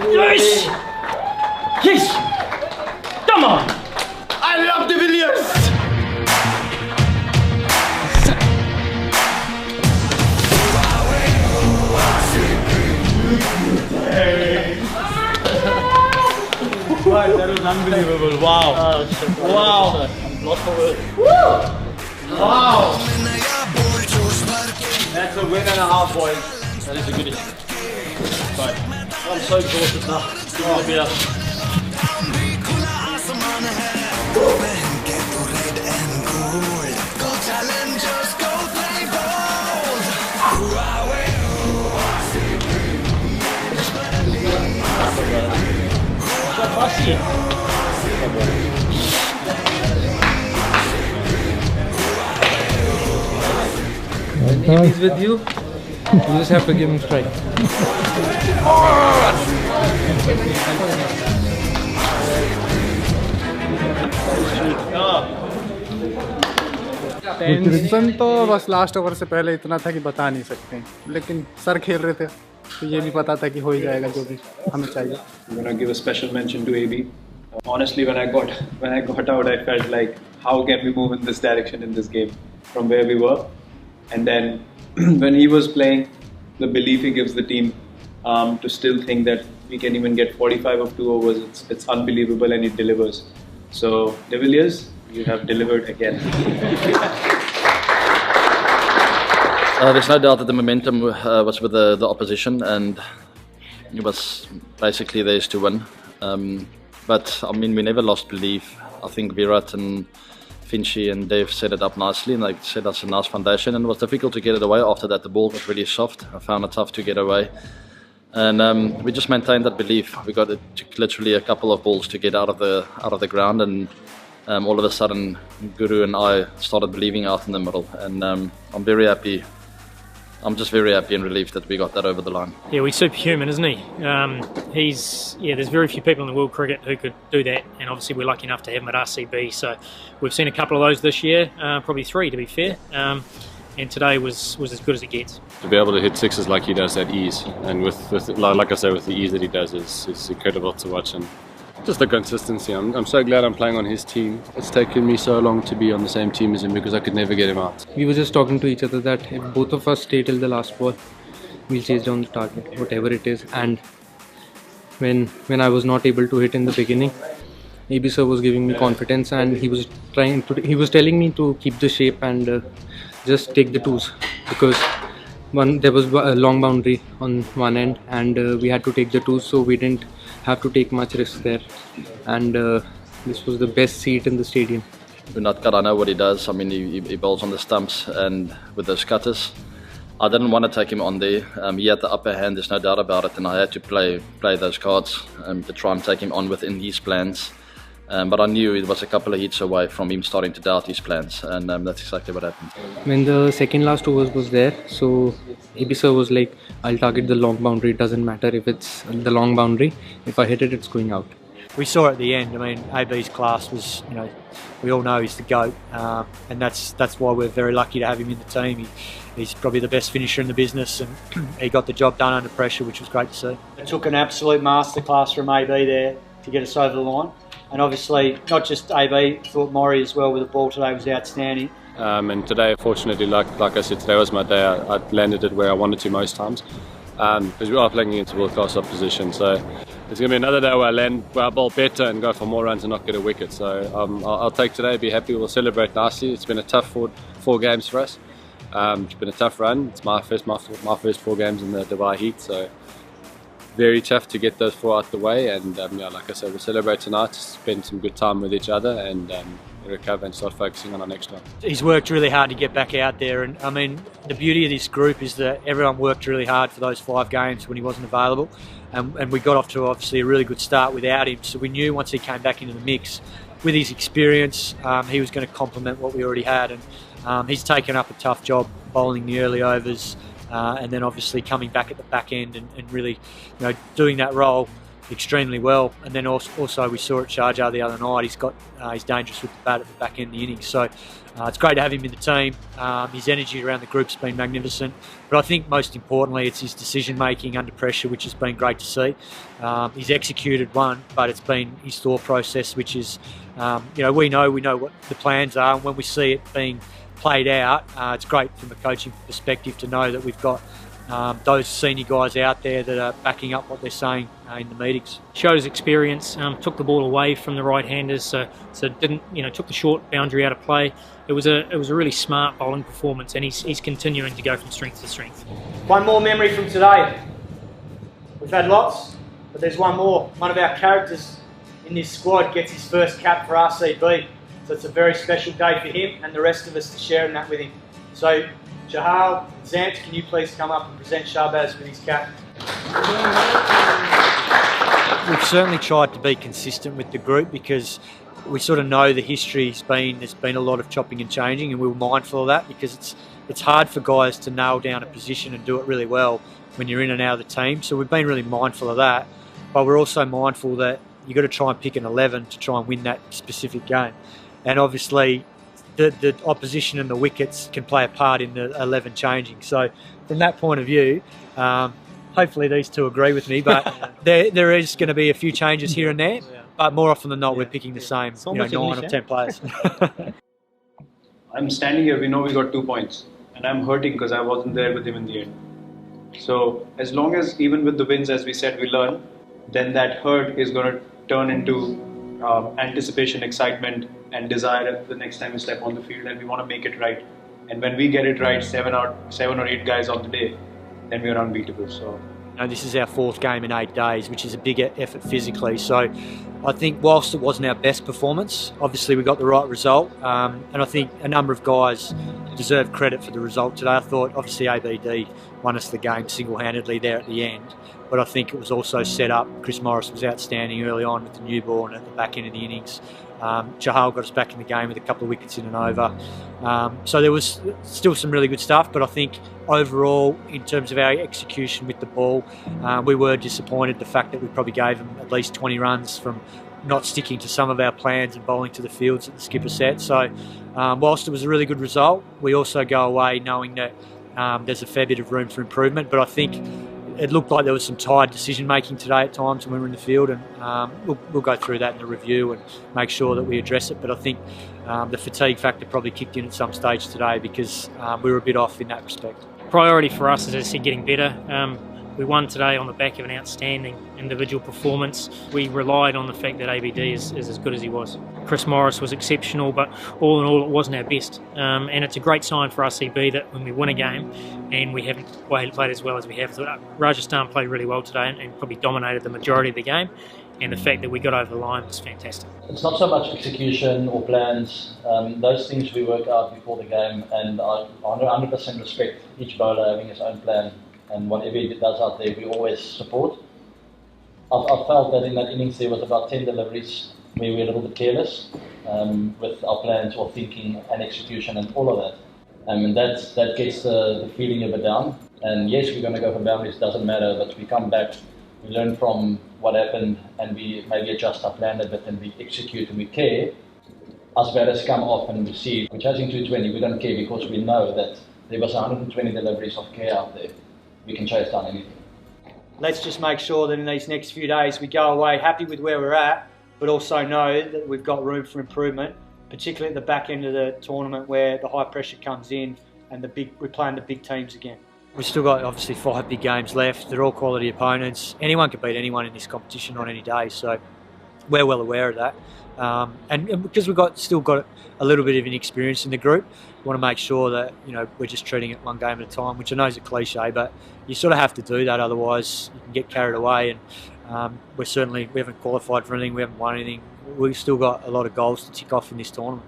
Yes! Yes! Come on! I love De Villiers! Right, that was unbelievable. Wow. Wow. I'm lost for words. Wow. That's a win and a half, boys. That is a good issue. But I'm so exhausted now. Oh, yeah. When he's with you, you just have to give him strike. Tension तो बस last over से पहले इतना था कि बता नहीं सकते, लेकिन सर खेल रहे थे तो ये भी पता था कि हो ही जाएगा जो भी हमें चाहिए. I'm gonna give a special mention to AB. Honestly, when I got out, I felt like, how can we move in this direction in this game from where we were? And then when he was playing, the belief he gives the team to still think that we can even get 45 of 2 overs, it's unbelievable, and it delivers. So, De Villiers, you have delivered again. There's no doubt that the momentum was with the opposition, and it was basically theirs to win. But I mean, we never lost belief. I think Virat and Finchy and Dave set it up nicely, and they set us a nice foundation, and it was difficult to get it away. After that, the ball was really soft. I found it tough to get away, and we just maintained that belief. We got it literally a couple of balls to get out of the ground, and all of a sudden Guru and I started believing out in the middle, and I'm very happy. I'm just very happy and relieved that we got that over the line. Yeah, he's superhuman, isn't he? There's very few people in the world cricket who could do that, and obviously we're lucky enough to have him at RCB. So we've seen a couple of those this year, probably 3 to be fair. And today was as good as it gets. To be able to hit sixes like he does at ease, and with like I say, with the ease that he does, is incredible to watch, and just the consistency. I'm so glad I'm playing on his team. It's taken me so long to be on the same team as him because I could never get him out. We were just talking to each other that if both of us stay till the last ball, we'll chase down the target, whatever it is. And when I was not able to hit in the beginning, AB sir was giving me confidence, and he was telling me to keep the shape and just take the twos, because there was a long boundary on one end, and we had to take the twos, so we didn't have to take much risk there, and this was the best seat in the stadium. Unatkar, I know what he does. I mean, he bowls on the stumps and with those cutters. I didn't want to take him on there. He had the upper hand, there's no doubt about it, and I had to play those cards to try and take him on within his plans. But I knew it was a couple of hits away from him starting to doubt his plans, and that's exactly what happened. When the second last overs was there, so AB sir was like, I'll target the long boundary, it doesn't matter if it's the long boundary, if I hit it, it's going out. We saw at the end, I mean, AB's class was, we all know he's the GOAT, and that's why we're very lucky to have him in the team. He's probably the best finisher in the business, and he got the job done under pressure, which was great to see. It took an absolute masterclass from AB there to get us over the line. And obviously, not just AB, I thought Maury as well with the ball today was outstanding. And today, fortunately, like I said, today was my day. I landed it where I wanted to most times, because we are playing against world-class opposition. So it's going to be another day where I bowl better and go for more runs and not get a wicket. So I'll take today, be happy, we'll celebrate nicely. It's been a tough four games for us. It's been a tough run. It's my first 4 games in the Dubai heat, so very tough to get those 4 out the way, and like I said, we'll celebrate tonight, spend some good time with each other, and recover and start focusing on our next one. He's worked really hard to get back out there, and I mean, the beauty of this group is that everyone worked really hard for those 5 games when he wasn't available, and we got off to obviously a really good start without him, so we knew once he came back into the mix, with his experience, he was going to complement what we already had, and he's taken up a tough job bowling the early overs, and then obviously coming back at the back end and really, doing that role extremely well. And then also we saw at Sharjah the other night, he's dangerous with the bat at the back end of the innings. So It's great to have him in the team. His energy around the group's been magnificent, but I think most importantly it's his decision making under pressure, which has been great to see. He's executed one, but it's been his thought process, which is, we know what the plans are, and when we see it being played out, it's great from a coaching perspective to know that we've got those senior guys out there that are backing up what they're saying in the meetings. Showed his experience, took the ball away from the right-handers, so didn't took the short boundary out of play. It was a really smart bowling performance, and he's continuing to go from strength to strength. One more memory from today. We've had lots, but there's one more. One of our characters in this squad gets his first cap for RCB, so it's a very special day for him and the rest of us to share in that with him. So Jahal, Zant, can you please come up and present Shahbaz with his cap? We've certainly tried to be consistent with the group because we sort of know the history's been, there's been a lot of chopping and changing, and we were mindful of that because it's hard for guys to nail down a position and do it really well when you're in and out of the team. So we've been really mindful of that, but we're also mindful that you've got to try and pick an 11 to try and win that specific game. And obviously the opposition and the wickets can play a part in the 11 changing. So from that point of view, hopefully these two agree with me, but there is going to be a few changes here and there, but more often than not we're picking the same 9 or 10 players. I'm standing here, we know we got 2 points, and I'm hurting because I wasn't there with him in the end. So as long as, even with the wins, as we said, we learn, then that hurt is going to turn into anticipation, excitement and desire the next time we step on the field, and we want to make it right. And when we get it right, 7 or 8 guys on the day, then we are unbeatable. So this is our 4th game in 8 days, which is a big effort physically. So I think whilst it wasn't our best performance, obviously we got the right result, and I think a number of guys deserve credit for the result today. I thought obviously ABD won us the game single-handedly there at the end, but I think it was also set up. Chris Morris was outstanding early on with the newborn at the back end of the innings. Chahal got us back in the game with a couple of wickets in and over. So there was still some really good stuff, but I think overall, in terms of our execution with the ball, we were disappointed the fact that we probably gave them at least 20 runs from not sticking to some of our plans and bowling to the fields that the skipper set. So whilst it was a really good result, we also go away knowing that there's a fair bit of room for improvement, but I think it looked like there was some tired decision making today at times when we were in the field, and we'll go through that in the review and make sure that we address it. But I think the fatigue factor probably kicked in at some stage today because we were a bit off in that respect. Priority for us is, as I said, getting better. We won today on the back of an outstanding individual performance. We relied on the fact that ABD is as good as he was. Chris Morris was exceptional, but all in all it wasn't our best. And it's a great sign for RCB that when we win a game and we haven't played as well as we have. So Rajasthan played really well today and probably dominated the majority of the game. And the fact that we got over the line was fantastic. It's not so much execution or plans. Those things we work out before the game, and I 100% respect each bowler having his own plan, and whatever he does out there we always support. I felt that in that innings there was about 10 deliveries where we were a little bit careless with our plans or thinking and execution and all of that. And that gets the feeling of it down. And yes, we're going to go for boundaries, doesn't matter, but we come back, we learn from what happened, and we maybe adjust our plan a bit and we execute and we care. Us batters come off and we see, we're chasing 220, we don't care because we know that there was 120 deliveries of care out there. We can chase down anything. Let's just make sure that in these next few days we go away happy with where we're at, but also know that we've got room for improvement, particularly at the back end of the tournament where the high pressure comes in and we're playing the big teams again. We've still got obviously 5 big games left. They're all quality opponents. Anyone can beat anyone in this competition on any day, so we're well aware of that. And because we've still got a little bit of inexperience in the group, we want to make sure that we're just treating it one game at a time, which I know is a cliche, but you sort of have to do that, otherwise you can get carried away. And we haven't qualified for anything, we haven't won anything. We've still got a lot of goals to tick off in this tournament.